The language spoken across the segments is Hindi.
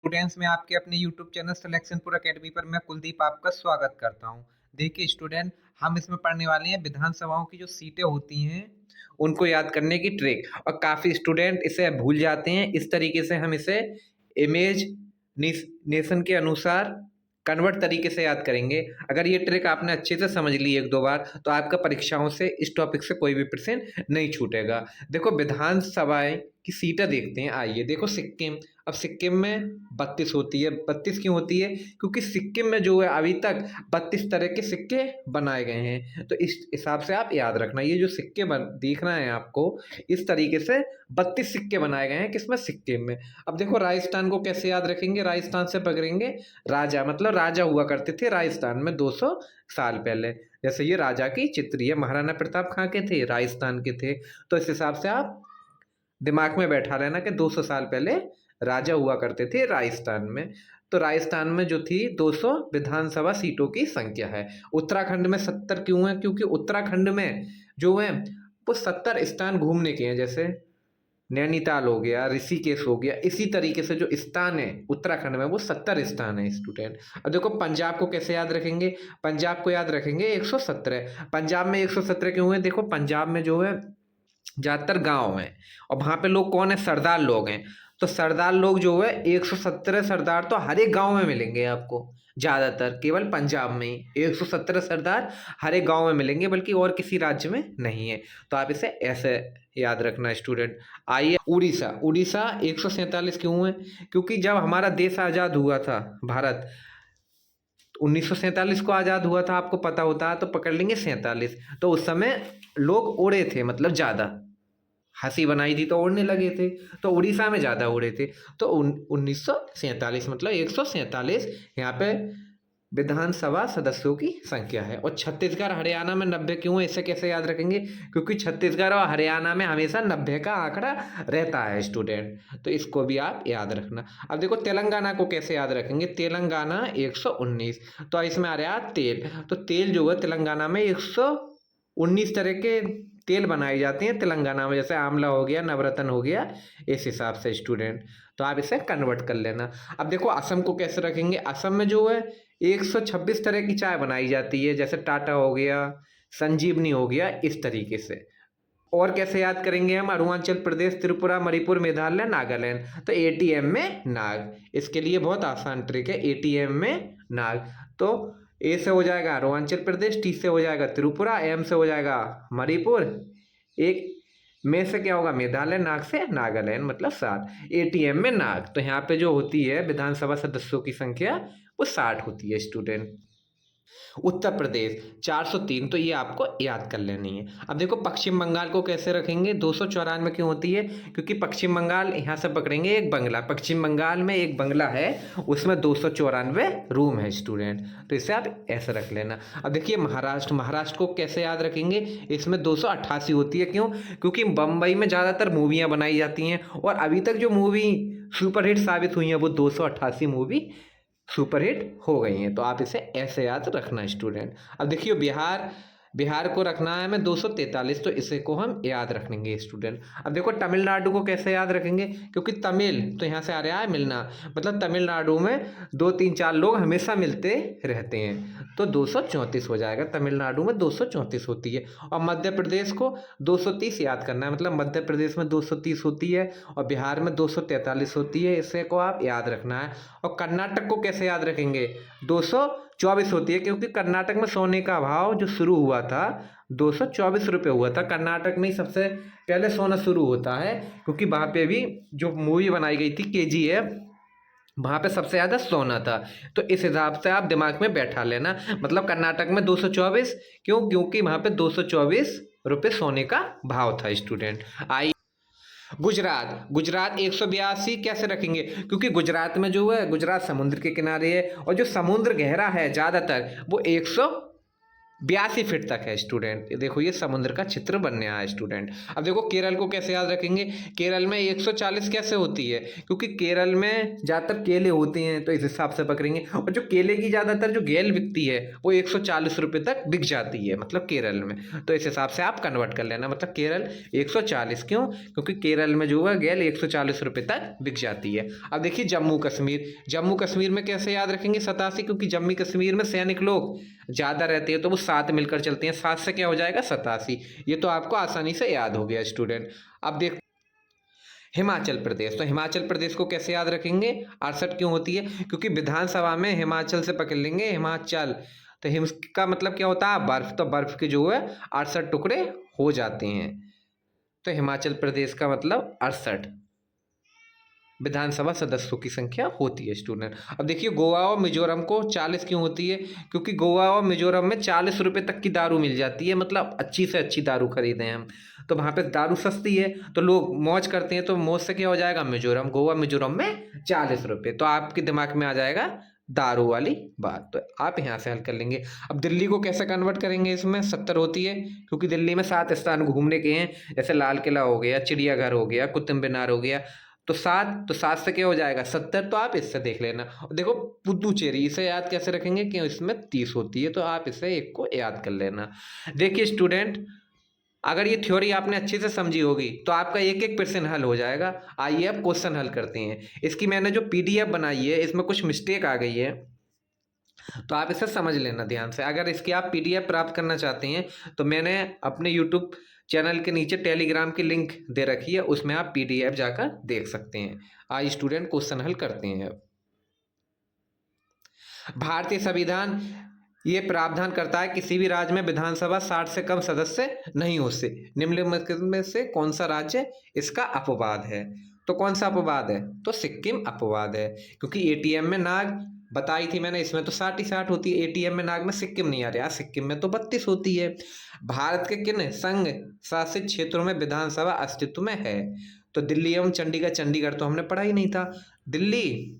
स्टूडेंट्स, मैं आपके अपने यूट्यूब चैनल सिलेक्शनपुर एकेडमी पर मैं कुलदीप आपका स्वागत करता हूं। देखिए स्टूडेंट, हम इसमें पढ़ने वाले हैं विधानसभाओं की जो सीटें होती हैं उनको याद करने की ट्रिक। और काफ़ी स्टूडेंट इसे भूल जाते हैं। इस तरीके से हम इसे इमेज नेशन के अनुसार कन्वर्ट तरीके से याद करेंगे। अगर ये ट्रिक आपने अच्छे से समझ ली एक दो बार तो आपका परीक्षाओं से इस टॉपिक से कोई भी प्रश्न नहीं छूटेगा। देखो विधानसभाएं की सीटें देखते हैं। आइए देखो सिक्किम। अब सिक्किम में 32 होती है। 32 क्यों होती है? क्योंकि सिक्किम में जो है अभी तक 32 तरह के सिक्के बनाए गए हैं। तो इस हिसाब से आप याद रखना, ये जो सिक्के दिख रहे हैं आपको, इस तरीके से 32 सिक्के बनाए गए हैं। किसमें? सिक्किम में। अब देखो राजस्थान को कैसे याद रखेंगे? राजस्थान से पकड़ेंगे राजा, मतलब राजा हुआ करते थे राजस्थान में 200 साल पहले। जैसे ये राजा की चित्र है, महाराणा प्रताप कहाँ के थे? राजस्थान के थे। तो इस हिसाब से आप दिमाग में बैठा लेना कि 200 साल पहले राजा हुआ करते थे राजस्थान में। तो राजस्थान में जो थी 200 विधानसभा सीटों की संख्या है। उत्तराखंड में 70 क्यों है? क्योंकि उत्तराखंड में जो है वो 70 स्थान घूमने के हैं। जैसे नैनीताल हो गया, ऋषिकेश हो गया, इसी तरीके से जो स्थान है उत्तराखंड में वो 70 स्थान है स्टूडेंट। अब देखो पंजाब को कैसे याद रखेंगे? पंजाब को याद रखेंगे 117। पंजाब में 117 क्यों है? देखो पंजाब में जो है ज़्यादातर गाँव हैं और वहाँ पे लोग कौन है? सरदार लोग हैं। तो सरदार लोग जो है 117 सरदार तो हर एक गाँव में मिलेंगे आपको। ज़्यादातर केवल पंजाब में ही 117 सरदार हर एक गाँव में मिलेंगे, बल्कि और किसी राज्य में नहीं है। तो आप इसे ऐसे याद रखना स्टूडेंट। आइए उड़ीसा। उड़ीसा 147 क्यों है? क्योंकि जब हमारा देश आज़ाद हुआ था, भारत 1947 को आज़ाद हुआ था, आपको पता होता है तो पकड़ लेंगे 47। तो उस समय लोग उड़े थे, मतलब ज़्यादा हंसी बनाई थी तो उड़ने लगे थे। तो उड़ीसा में ज़्यादा उड़े थे। तो 1947 मतलब 147 यहाँ पे विधानसभा सदस्यों की संख्या है। और छत्तीसगढ़ हरियाणा में 90 क्यों है? इसे कैसे याद रखेंगे? क्योंकि छत्तीसगढ़ और हरियाणा में हमेशा 90 का आंकड़ा रहता है स्टूडेंट। तो इसको भी आप याद रखना। अब देखो तेलंगाना को कैसे याद रखेंगे? तेलंगाना 119। तो इसमें आ रहा तेल। तो तेल जो है तेलंगाना में 119 तरह के तेल बनाए जाते हैं तेलंगाना में। जैसे आंवला हो गया, नवरत्न हो गया, इस हिसाब से स्टूडेंट। तो आप इसे कन्वर्ट कर लेना। अब देखो असम को कैसे रखेंगे? असम में जो है 126 तरह की चाय बनाई जाती है। जैसे टाटा हो गया, संजीवनी हो गया, इस तरीके से। और कैसे याद करेंगे हम? अरुणाचल प्रदेश, त्रिपुरा, मणिपुर, मेघालय, नागालैंड। तो एटीएम में नाग। इसके लिए बहुत आसान ट्रिक है, एटीएम में नाग। तो ए से हो जाएगा अरुणाचल प्रदेश, टी से हो जाएगा त्रिपुरा, एम से हो जाएगा मणिपुर, एक में से क्या होगा? मेघालय, नाग से नागालैंड, मतलब 7। एटीएम में नाग। तो यहाँ पे जो होती है विधानसभा सदस्यों की संख्या वो 60 होती है स्टूडेंट। उत्तर प्रदेश 403, तो ये आपको याद कर लेनी है। अब देखो पश्चिम बंगाल को कैसे रखेंगे? 294 क्यों होती है? क्योंकि पश्चिम बंगाल यहाँ से पकड़ेंगे एक बंगला। पश्चिम बंगाल में एक बंगला है, उसमें 294 रूम है स्टूडेंट। तो इसे आप ऐसे रख लेना। अब देखिए महाराष्ट्र। महाराष्ट्र को कैसे याद रखेंगे? इसमें 288 होती है। क्यों? क्योंकि बम्बई में ज़्यादातर मूवियाँ बनाई जाती हैं और अभी तक जो मूवी सुपरहिट साबित हुई हैं वो 288 मूवी सुपरहिट हो गई हैं। तो आप इसे ऐसे याद रखना स्टूडेंट। अब देखिए बिहार। बिहार को रखना है हमें 243, तो इसे को हम याद रखेंगे स्टूडेंट। अब देखो तमिलनाडु को कैसे याद रखेंगे? क्योंकि तमिल तो यहाँ से आ रहा है मिलना, मतलब तमिलनाडु में 2 3 4 लोग हमेशा मिलते रहते हैं। तो 234 हो जाएगा। तमिलनाडु में 234 होती है। और मध्य प्रदेश को 230 याद करना है, मतलब मध्य प्रदेश में 230 होती है और बिहार में 243 होती है। इसे को आप याद रखना है। और कर्नाटक को कैसे याद रखेंगे? 224 होती है, क्योंकि कर्नाटक में सोने का भाव जो शुरू हुआ था 224 रुपये हुआ था। कर्नाटक में ही सबसे पहले सोना शुरू होता है, क्योंकि वहाँ पे भी जो मूवी बनाई गई थी KGF, वहाँ पे सबसे ज़्यादा सोना था। तो इस हिसाब से आप दिमाग में बैठा लेना, मतलब कर्नाटक में 224। क्यों? क्योंकि वहाँ पे 224 रुपये सोने का भाव था स्टूडेंट। गुजरात। गुजरात 182 कैसे रखेंगे? क्योंकि गुजरात में जो है गुजरात समुद्र के किनारे है और जो समुद्र गहरा है ज़्यादातर वो 82 फीट तक है स्टूडेंट। देखो ये समुद्र का चित्र बनने आया स्टूडेंट। अब देखो केरल को कैसे याद रखेंगे, केरल में 140 कैसे होती है, क्योंकि केरल में ज़्यादातर केले होते हैं तो इस हिसाब से पकड़ेंगे। और जो केले की ज़्यादातर जो गेल बिकती है वो 140 रुपये तक बिक जाती है, मतलब केरल में। तो इस हिसाब से आप कन्वर्ट कर लेना, मतलब केरल 140 क्यों, क्योंकि केरल में जो है गेल 140 रुपये तक बिक जाती है। अब देखिए जम्मू कश्मीर, जम्मू कश्मीर में कैसे याद रखेंगे 87, क्योंकि जम्मू कश्मीर में सैनिक लोग ज़्यादा रहते हैं तो वो साथ मिलकर चलते हैं, 7 से क्या हो जाएगा 87। ये तो आपको आसानी से याद हो गया स्टूडेंट। अब देख हिमाचल प्रदेश, तो हिमाचल प्रदेश को कैसे याद रखेंगे, 68 क्यों होती है, क्योंकि विधानसभा में हिमाचल से पकड़ लेंगे हिमाचल, तो हिम का मतलब क्या होता है बर्फ, तो बर्फ के जो है 68 टुकड़े हो जाते हैं, तो हिमाचल प्रदेश का मतलब 68 विधानसभा सदस्यों की संख्या होती है स्टूडेंट। अब देखिए गोवा और मिजोरम को 40 क्यों होती है, क्योंकि गोवा और मिजोरम में 40 रुपये तक की दारू मिल जाती है, मतलब अच्छी से अच्छी दारू खरीदें हम, तो वहाँ पे दारू सस्ती है तो लोग मौज करते हैं, तो मौज से क्या हो जाएगा मिजोरम, गोवा मिजोरम में 40 रुपये, तो आपके दिमाग में आ जाएगा दारू वाली बात, तो आप यहाँ से हल कर लेंगे। अब दिल्ली को कैसे कन्वर्ट करेंगे, इसमें 70 होती है, क्योंकि दिल्ली में 7 स्थान घूमने के हैं, जैसे लाल किला हो गया, चिड़ियाघर हो गया, कुतुब मीनार हो गया, तो 7 से क्या हो जाएगा 70, तो आप इससे देख लेना। और देखो पुदुचेरी, इसे याद कैसे रखेंगे कि इसमें 30 होती है, तो आप इसे एक को याद कर लेना। देखिए स्टूडेंट, अगर ये थ्योरी आपने अच्छे से समझी होगी तो आपका एक एक प्रश्न हल हो जाएगा। आइए अब क्वेश्चन हल करते हैं। इसकी मैंने जो पीडीएफ बनाई है इसमें कुछ मिस्टेक आ गई है, तो आप इसे समझ लेना ध्यान से। अगर इसकी आप पीडीएफ प्राप्त करना चाहते हैं तो मैंने अपने यूट्यूब चैनल के नीचे टेलीग्राम की लिंक दे रखी है, उसमें आप पीडीएफ जाकर देख सकते हैं। आइए स्टूडेंट क्वेश्चन हल करते हैं। भारतीय संविधान ये प्रावधान करता है किसी भी राज्य में विधानसभा 60 से कम सदस्य नहीं हो से निम्नलिखित में से कौन सा राज्य इसका अपवाद है, तो कौन सा अपवाद है, तो सिक्किम अपवाद है, क्योंकि एटीएम में नाग बताई थी मैंने, इसमें तो 60 ही 60 होती है, एटीएम में नाग में सिक्किम नहीं आ रहा, सिक्किम में तो 32 होती है। भारत के किन संघ शासित क्षेत्रों में विधानसभा अस्तित्व में है, तो दिल्ली एवं चंडीगढ़, चंडीगढ़ तो हमने पढ़ा ही नहीं था, दिल्ली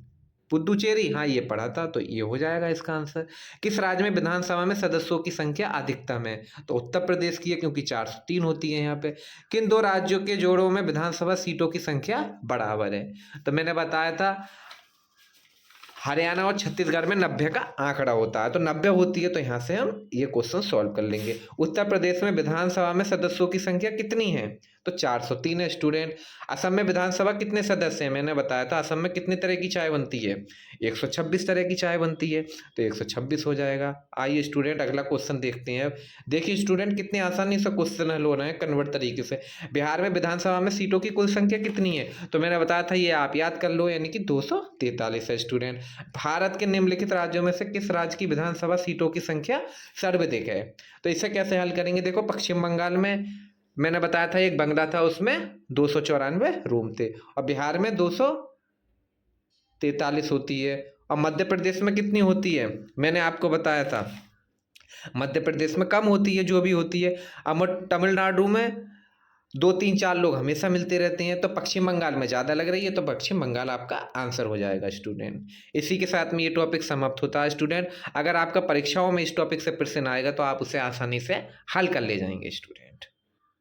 पुदुचेरी, हाँ ये पढ़ा था, तो ये हो जाएगा इसका आंसर। किस राज्य में विधानसभा में सदस्यों की संख्या अधिकतम है, तो उत्तर प्रदेश की है, क्योंकि 403 होती है यहाँ पे। किन दो राज्यों के जोड़ों में विधानसभा सीटों की संख्या बराबर है, तो मैंने बताया था हरियाणा और छत्तीसगढ़ में 90 का आंकड़ा होता है, तो 90 होती है, तो यहाँ से हम ये क्वेश्चन सॉल्व कर लेंगे। उत्तर प्रदेश में विधानसभा में सदस्यों की संख्या कितनी है, तो 403 है स्टूडेंट। असम में विधानसभा कितने सदस्य हैं, मैंने बताया था असम में कितनी तरह की चाय बनती है, 126 तरह की चाय बनती है, तो 126 हो जाएगा। आइए स्टूडेंट अगला क्वेश्चन देखते हैं। देखिए स्टूडेंट कितनी आसानी से क्वेश्चन हल हो रहे हैं कन्वर्ट तरीके से। बिहार में विधानसभा में सीटों की कुल संख्या कितनी है, तो मैंने बताया था ये आप याद कर लो, यानी कि 243 है स्टूडेंट। भारत के निम्नलिखित राज्यों में से किस राज्य की विधानसभा सीटों की संख्या सर्वाधिक है, तो इसे कैसे हल करेंगे। देखो पश्चिम बंगाल में मैंने बताया था एक बंगला था, उसमें 294 रूम थे, और बिहार में 243 होती है, और मध्य प्रदेश में कितनी होती है, मैंने आपको बताया था मध्य प्रदेश में कम होती है जो भी होती है। अब तमिलनाडु में 2 3 4 लोग हमेशा मिलते रहते हैं, तो पश्चिम बंगाल में ज़्यादा लग रही है, तो पश्चिम बंगाल आपका आंसर हो जाएगा स्टूडेंट। इसी के साथ में ये टॉपिक समाप्त होता है स्टूडेंट। अगर आपका परीक्षाओं में इस टॉपिक से प्रश्न आएगा तो आप उसे आसानी से हल कर ले जाएंगे स्टूडेंट।